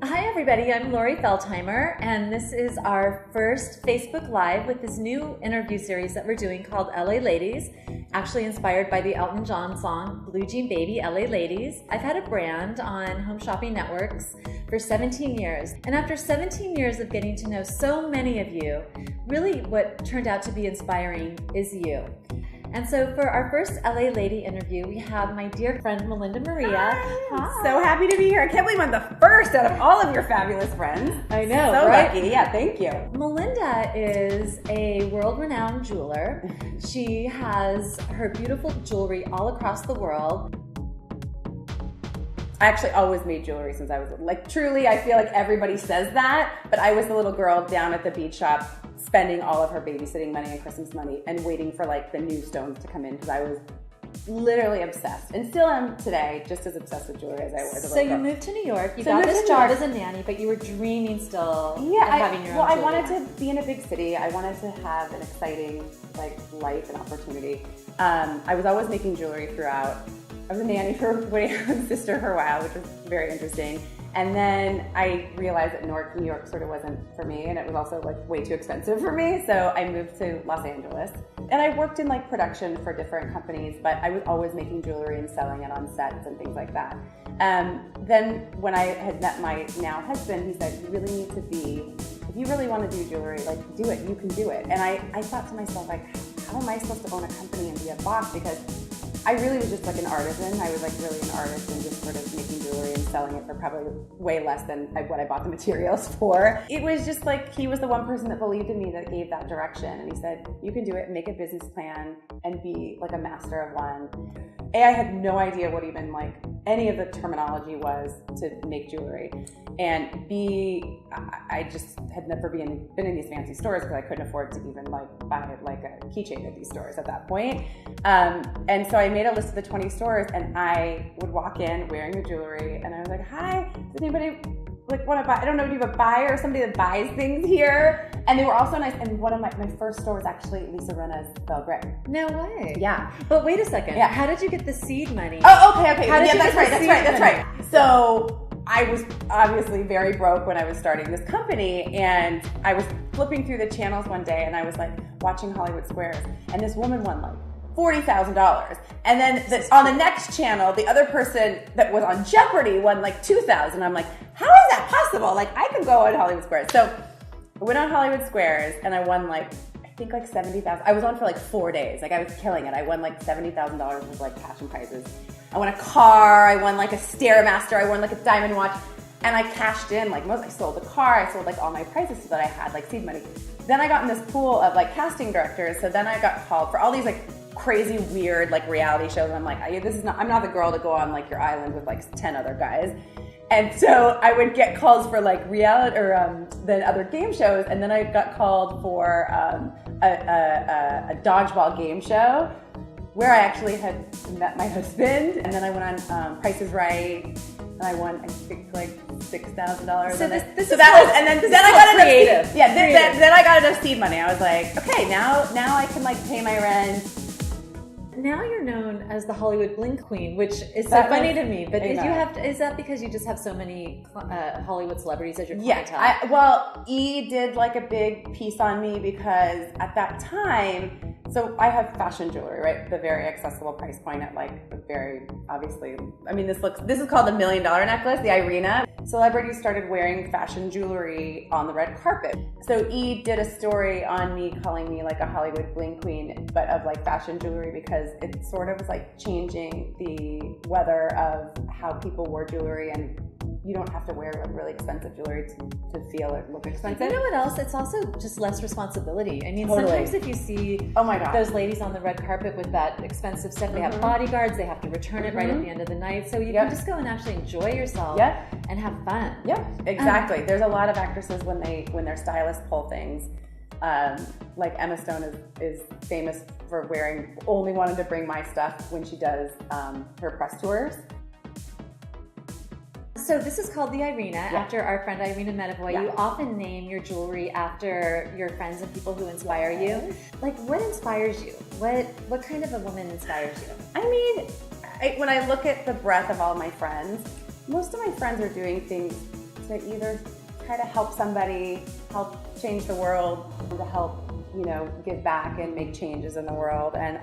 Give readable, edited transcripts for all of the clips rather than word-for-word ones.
Hi everybody, I'm Laurie Feldheimer, and this is our first Facebook Live with this new interview series that we're doing called LA Ladies, actually inspired by the Elton John song Blue Jean Baby, LA Ladies. I've had a brand on home shopping networks for 17 years, and after 17 years of getting to know so many of you, really what turned out to be inspiring is you. And so for our first LA Lady interview, we have my dear friend Melinda Maria. Hi. So happy to be here. I can't believe I'm the first out of all of your fabulous friends. I know, so right? Lucky. Yeah, thank you. Melinda is a world-renowned jeweler. She has her beautiful jewelry all across the world. I actually always made jewelry since I was truly, I feel like everybody says that, but I was the little girl down at the bead shop spending all of her babysitting money and Christmas money and waiting for the new stones to come in because I was literally obsessed, and still am today, just as obsessed with jewelry as I was as a So little girl. you moved to New York, you got this job as a nanny, but you were dreaming still of having your own I jewelry wanted line. to be in a big city. I wanted to have an exciting life and opportunity. I was always making jewelry throughout. I was a nanny for my sister for a while, which was very interesting. And then I realized that New York sort of wasn't for me, and it was also way too expensive for me. So I moved to Los Angeles, and I worked in production for different companies, but I was always making jewelry and selling it on sets and things like that. Then when I had met my now husband, he said, you really need to be, if you really want to do jewelry, do it, you can do it. And I thought to myself, how am I supposed to own a company and be a boss? Because I really was just an artisan. I was really an artist and just sort of making jewelry and selling it for probably way less than what I bought the materials for. It was just he was the one person that believed in me that gave that direction. And he said, you can do it, make a business plan and be a master of one. A, I had no idea what even any of the terminology was to make jewelry. And B, I just had never been in these fancy stores because I couldn't afford to even buy a keychain at these stores at that point. And so I made a list of the 20 stores, and I would walk in wearing the jewelry, and I was like, hi, does anybody want to buy? I don't know, do you have a buyer or somebody that buys things here? And they were all so nice. And one of my first store was actually Lisa Rinna's Belle Grey. No way. Yeah. But wait a second. Yeah. How did you get the seed money? Oh, okay. How did you that's get the right. seed money? So I was obviously very broke when I was starting this company, and I was flipping through the channels one day, and I was watching Hollywood Squares, and this woman won $40,000. And then on the next channel, the other person that was on Jeopardy won $2,000. I'm how is that possible? I could go on Hollywood Squares. So I went on Hollywood Squares and I won I think $70,000. I was on for 4 days. I was killing it. I won $70,000 with cash and prizes. I won a car. I won a Stairmaster. I won a diamond watch. And I cashed in I sold the car. I sold all my prizes so that I had seed money. Then I got in this pool of casting directors. So then I got called for all these crazy weird reality shows. I'm I'm not the girl to go on your island with 10 other guys. And so I would get calls for reality or the other game shows, and then I got called for a dodgeball game show where I actually had met my husband, and then I went on Price is Right, and I won I think $6,000. So then this I got creative. Then I got enough seed money. I was okay, now I can pay my rent. Now you're known as the Hollywood Bling Queen, which is so funny to me. But is that because you just have so many Hollywood celebrities as your clientele? Yeah. E did a big piece on me because at that time, so I have fashion jewelry, right? The very accessible price point at very obviously. This is called the $1 million necklace, the Irina. Celebrities started wearing fashion jewelry on the red carpet. So E did a story on me, calling me a Hollywood Bling Queen, but of fashion jewelry, because it sort of was changing the weather of how people wore jewelry, and you don't have to wear really expensive jewelry to feel or look expensive. You know what else? It's also just less responsibility. Totally. Sometimes if you see those ladies on the red carpet with that expensive stuff, they have bodyguards, they have to return it right at the end of the night. So you can just go and actually enjoy yourself and have fun. Yep, exactly. There's a lot of actresses when their stylists pull things. Emma Stone is famous for only wanting to bring my stuff when she does her press tours. So this is called the Irina, after our friend Irina Medavoy. You often name your jewelry after your friends and people who inspire you. What inspires you? What kind of a woman inspires you? When I look at the breadth of all my friends, most of my friends are doing things to either try to help somebody, help change the world, to help, give back and make changes in the world. And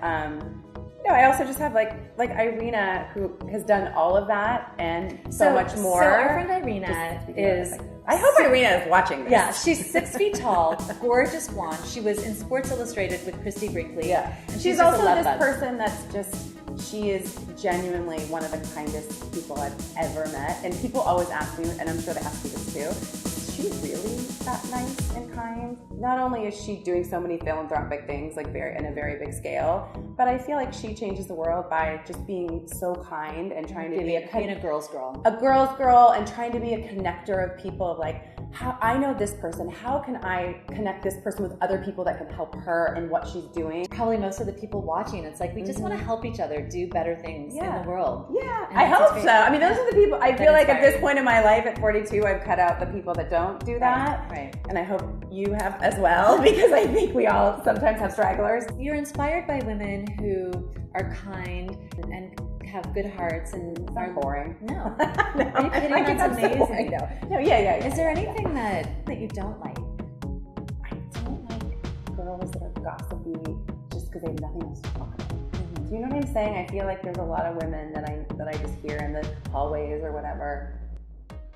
I also just have like Irina, who has done all of that and so much more. So our friend Irina is... I hope Irina is watching this. Yeah, she's 6 feet tall, gorgeous blonde. She was in Sports Illustrated with Christy Brinkley. Yeah. And she's also this person that's she is genuinely one of the kindest people I've ever met. And people always ask me, and I'm sure they ask you this too, is she really that nice and kind? Not only is she doing so many philanthropic things, like in a very big scale, but I feel like she changes the world by just being so kind and trying to be a girl's girl. A girl's girl, and trying to be a connector of people, of like, how I know this person, how can I connect this person with other people that can help her and what she's doing? Probably most of the people watching, it's like we just want to help each other do better things in the world. Yeah, I hope so. I mean, those are the people, I feel like at this point in my life at 42, I've cut out the people that don't do that. Right. And I hope you have as well, because I think we all sometimes have stragglers. You're inspired by women who are kind and have good hearts and are boring. No. Are you kidding? That's amazing. So no, yeah. Is there anything that you don't like? I don't like girls that are gossipy just because they have nothing else to talk about. Mm-hmm. Do you know what I'm saying? I feel like there's a lot of women that I just hear in the hallways or whatever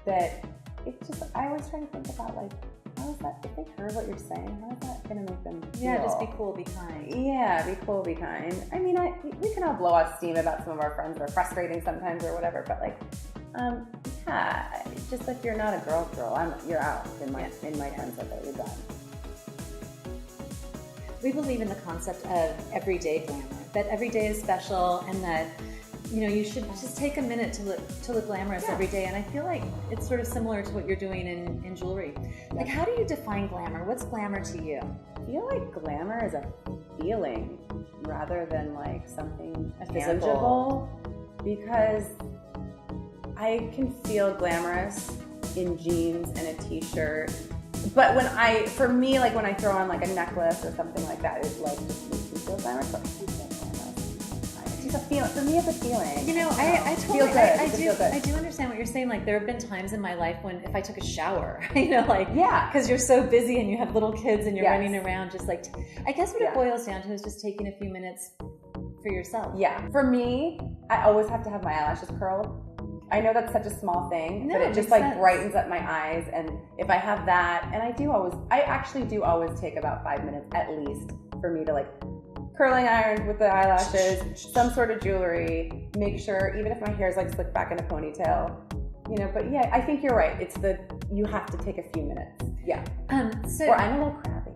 that it's just, I always try to think about like, how is that, if they heard what you're saying, how is that going to make them feel? Yeah, just be cool, be kind. Yeah, be cool, be kind. I mean, we can all blow off steam about some of our friends that are frustrating sometimes or whatever, but like, yeah, just like you're not a girl, you're out in my friend circle, you're done. We believe in the concept of everyday glamour, that every day is special and that you should just take a minute to look glamorous every day. And I feel like it's sort of similar to what you're doing in jewelry. Like, how do you define glamour? What's glamour to you? I feel like glamour is a feeling rather than like something physical. Because I can feel glamorous in jeans and a t-shirt. But for me, like when I throw on like a necklace or something like that, it like just makes me feel glamorous. But it's a feeling. For me, it's a feeling. I totally feel good. I do understand what you're saying. Like, there have been times in my life when if I took a shower, because you're so busy and you have little kids and you're running around, just like, I guess what it boils down to is just taking a few minutes for yourself. Yeah. For me, I always have to have my eyelashes curled. I know that's such a small thing, but it just like brightens up my eyes. And if I have that, and I actually do always take about 5 minutes at least for me to like curling iron with the eyelashes, some sort of jewelry, make sure, even if my hair is like slicked back in a ponytail, but yeah, I think you're right. You have to take a few minutes. Yeah. Or I'm a little crabby.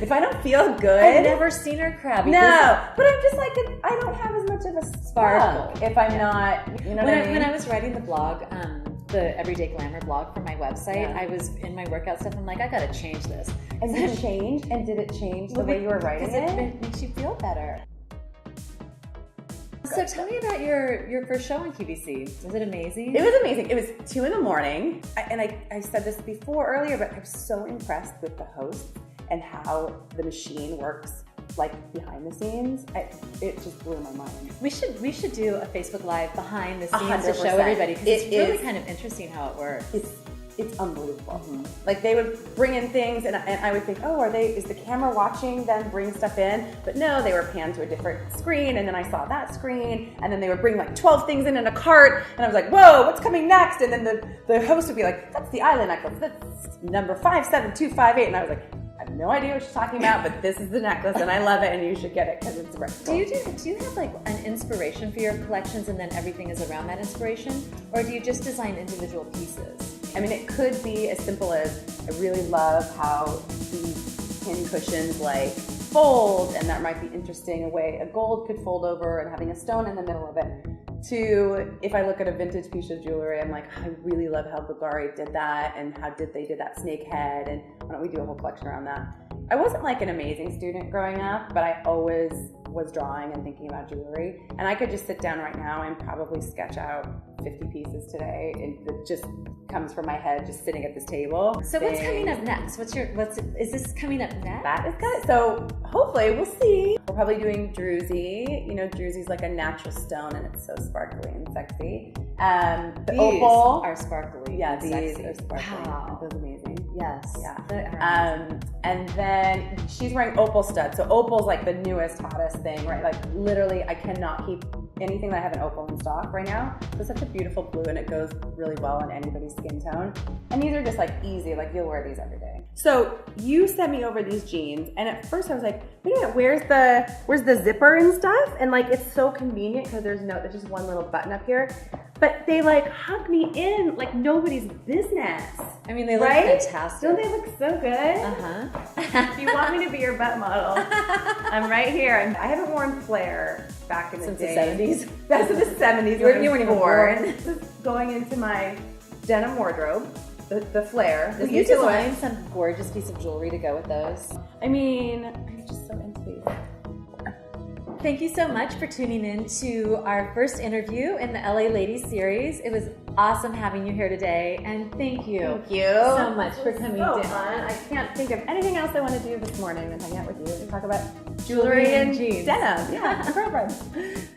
If I don't feel good. I've never seen her crabby. No, but I'm just like, I don't have as much of a sparkle if I'm not, what I mean? When I was writing the blog, the Everyday Glamour blog for my website, I was in my workout stuff. I'm like, I gotta change this. And did it change? And did it change the way you were writing it? Because it makes you feel better. So tell me about your first show on QVC. Was it amazing? It was amazing. It was 2 a.m. I said this before earlier, but I was so impressed with the hosts and how the machine works like behind the scenes. It just blew my mind. We should do a Facebook Live behind the scenes 100%. To show everybody, because it's really kind of interesting how it works. It's unbelievable. Mm-hmm. Like they would bring in things and I would think, oh, is the camera watching them bring stuff in? But no, they were panned to a different screen, and then I saw that screen, and then they would bring like 12 things in a cart, and I was like, whoa, what's coming next? And then the host would be like, that's the island necklace, that's number 57258, and I was like, I have no idea what she's talking about, but this is the necklace and I love it and you should get it because it's reputable. Do you have like an inspiration for your collections and then everything is around that inspiration? Or do you just design individual pieces? I mean, it could be as simple as I really love how these pin cushions like fold, and that might be interesting, a way a gold could fold over and having a stone in the middle of it. To, if I look at a vintage piece of jewelry, I'm like, I really love how Laurie did that, and how they did that snake head, and why don't we do a whole collection around that? I wasn't like an amazing student growing up, but I always was drawing and thinking about jewelry, and I could just sit down right now and probably sketch out 50 pieces today, and it just comes from my head just sitting at this table. So what's coming up next? Is this coming up next? That is good. So hopefully we'll see. We're probably doing druzy. Druzy's like a natural stone and it's so sparkly and sexy. The These opal are sparkly. Yeah, and these sexy. are sparkly. Wow. Aren't those amazing? Yes. Yeah. They are amazing. And then she's wearing opal studs. So opal's like the newest, hottest thing, right? Like literally, I cannot keep anything that I have in opal in stock right now. It's such a beautiful blue, and it goes really well on anybody's skin tone. And these are just like easy, like you'll wear these every day. So you sent me over these jeans, and at first I was like, wait a minute, where's the zipper and stuff? And like it's so convenient because there's just one little button up here. But they like hug me in like nobody's business. I mean, they look right? fantastic. Don't they look so good? Uh-huh. If you want me to be your butt model, I'm right here. I haven't worn flare back in the Since day. the 70s? That's in the 70s. You weren't even born. This is going into my denim wardrobe, the flare. Will you design some gorgeous piece of jewelry to go with those? I mean, I'm just so into these. Thank you so much for tuning in to our first interview in the LA Ladies series. It was awesome having you here today, and thank you. Thank you so much for coming so down. fun. I can't think of anything else I want to do this morning than hang out with you and talk about Jewelry and and jeans. denim. Yeah, girlfriend.